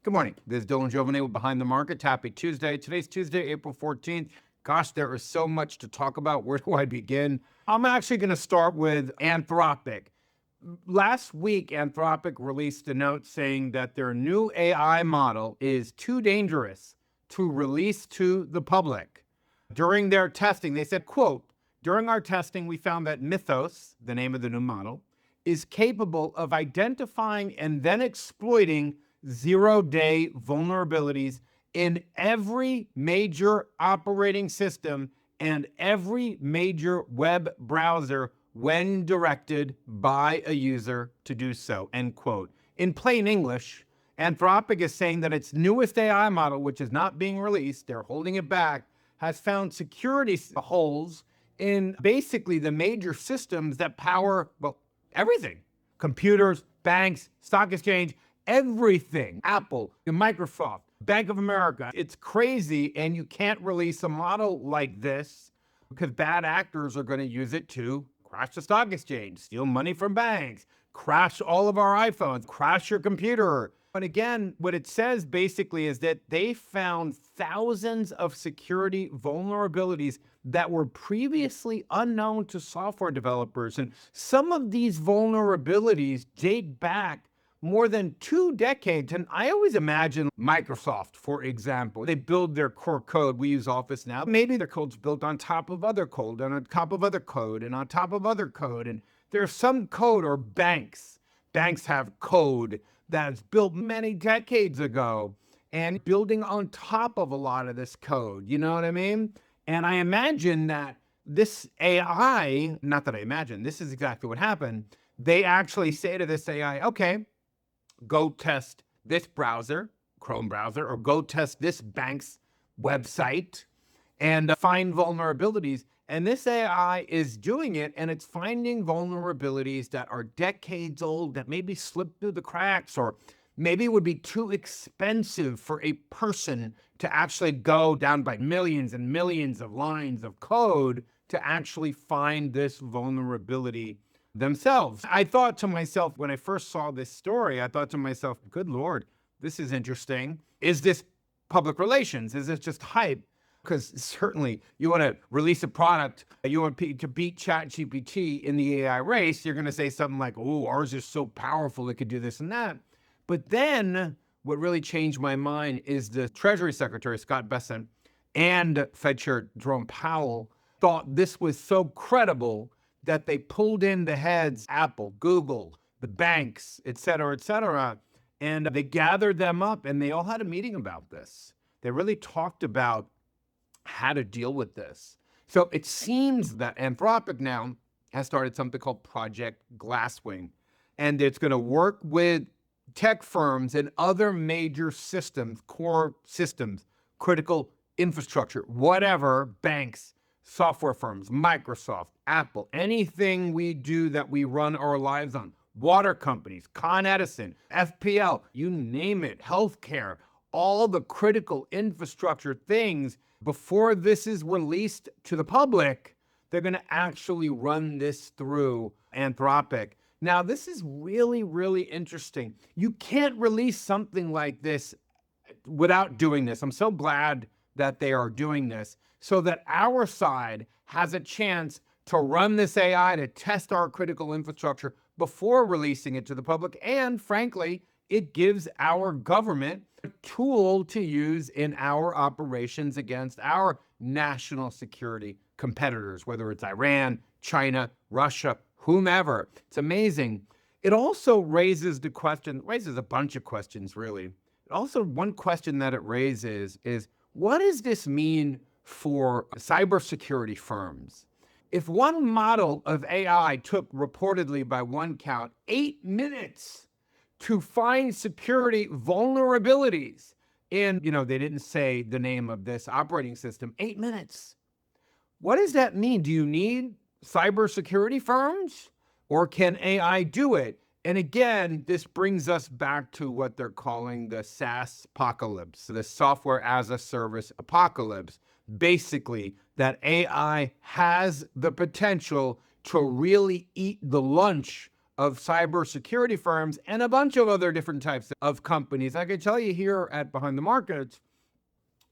Good morning. This is Dylan Jovine with Behind the Market. Happy Tuesday. Today's Tuesday, April 14th. Gosh, there is so much to talk about. Where do I begin? I'm actually going to start with Anthropic. Last week, Anthropic released a note saying that their new AI model is too dangerous to release to the public. During their testing, they said, quote, "During our testing, we found that Mythos, the name of the new model, is capable of identifying and then exploiting zero-day vulnerabilities in every major operating system and every major web browser when directed by a user to do so," end quote. In plain English, Anthropic is saying that its newest AI model, which is not being released, they're holding it back, has found security holes in basically the major systems that power, well, everything. Computers, banks, stock exchange, everything. Apple, Microsoft, Bank of America. It's crazy, and you can't release a model like this because bad actors are going to use it to crash the stock exchange, steal money from banks, crash all of our iPhones, crash your computer. And again, what it says basically is that they found thousands of security vulnerabilities that were previously unknown to software developers. And some of these vulnerabilities date back more than 2 decades. And I always imagine Microsoft, for example, they build their core code. We use Office now. Maybe their code's built on top of other code, and on top of other code, and on top of other code. And there's some code, or banks. Banks have code that's built many decades ago and building on top of a lot of this code. You know what I mean? And I imagine that this AI, not that I imagine, this is exactly what happened. They actually say to this AI, okay, go test this browser, Chrome browser, or go test this bank's website and find vulnerabilities. And this AI is doing it, and it's finding vulnerabilities that are decades old, that maybe slipped through the cracks, or maybe would be too expensive for a person to actually go down by millions and millions of lines of code to actually find this vulnerability themselves. I thought to myself, when I first saw this story, I thought to myself, good Lord, this is interesting. Is this public relations? Is this just hype? Because certainly you want to release a product, you want to beat ChatGPT in the AI race, you're going to say something like, oh, ours is so powerful, it could do this and that. But then what really changed my mind is the Treasury Secretary, Scott Bessent, and Fed Chair Jerome Powell thought this was so credible that they pulled in the heads, Apple, Google, the banks, et cetera, and they gathered them up, and they all had a meeting about this. They really talked about how to deal with this. So it seems that Anthropic now has started something called Project Glasswing, and it's going to work with tech firms and other major systems, core systems, critical infrastructure, whatever, banks, software firms, Microsoft, Apple, anything we do that we run our lives on, water companies, Con Edison, FPL, you name it, healthcare, all the critical infrastructure things. Before this is released to the public, they're going to actually run this through Anthropic. Now, this is really, really interesting. You can't release something like this without doing this. I'm so glad that they are doing this so that our side has a chance to run this AI to test our critical infrastructure before releasing it to the public. And frankly, it gives our government a tool to use in our operations against our national security competitors, whether it's Iran, China, Russia, whomever. It's amazing. It also raises a bunch of questions, really. Also, one question that it raises is, what does this mean for cybersecurity firms? If one model of AI took, reportedly by one count, 8 minutes to find security vulnerabilities in, they didn't say the name of this operating system, 8 minutes. What does that mean? Do you need cybersecurity firms, or can AI do it? And again, this brings us back to what they're calling the SaaS apocalypse, the software as a service apocalypse. Basically, that AI has the potential to really eat the lunch of cybersecurity firms and a bunch of other different types of companies. I can tell you here at Behind the Markets,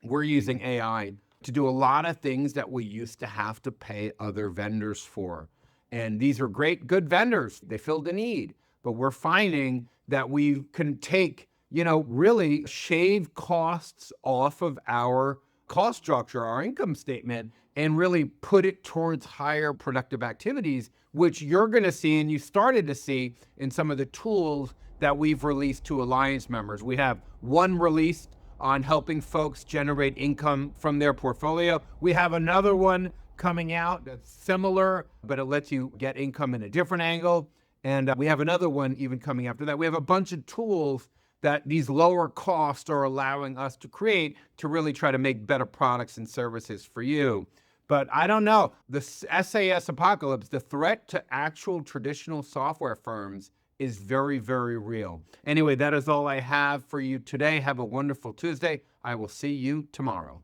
we're using AI to do a lot of things that we used to have to pay other vendors for. And these are great, good vendors. They filled a need, but we're finding that we can take, really shave costs off of our cost structure, our income statement, and really put it towards higher productive activities, which you're going to see, and you started to see in some of the tools that we've released to Alliance members. We have one released on helping folks generate income from their portfolio. We have another one coming out that's similar, but it lets you get income in a different angle. And we have another one even coming after that. We have a bunch of tools that these lower costs are allowing us to create to really try to make better products and services for you. But I don't know, the SaaS apocalypse, the threat to actual traditional software firms is very, very real. Anyway, that is all I have for you today. Have a wonderful Tuesday. I will see you tomorrow.